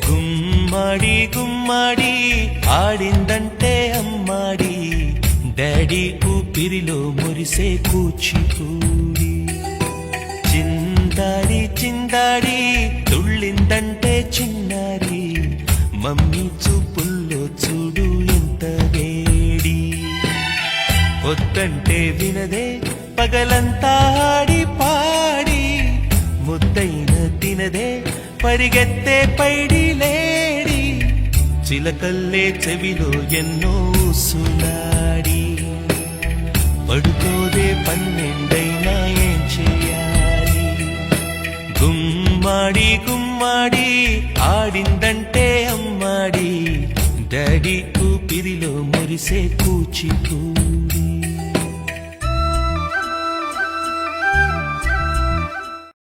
గుమ్మడి గుమ్మడి ఆడిందంటే అమ్మాడి daddy ఊపిరిలో మురిసే కూచిపూడి చిందాడి చిందాడి తుళ్ళిందంటే చిన్నారి మమ్మీ చూపుల్లో చూడు ఎంత వేడి వద్దంటే వినదే పగలంతా ఆడి పాడి ముద్దైన తినదే పరిగెత్తే పైడి లేడి చిలకల్లే చెవిలో ఎన్నో సులాడి పడుకోదే పన్నెండైనా ఏం చేయాలి గుమ్మాడి గుమ్మాడి ఆడిందంటే అమ్మాడి డాడీ ఊపిరిలో మురిసే కూచిపూడి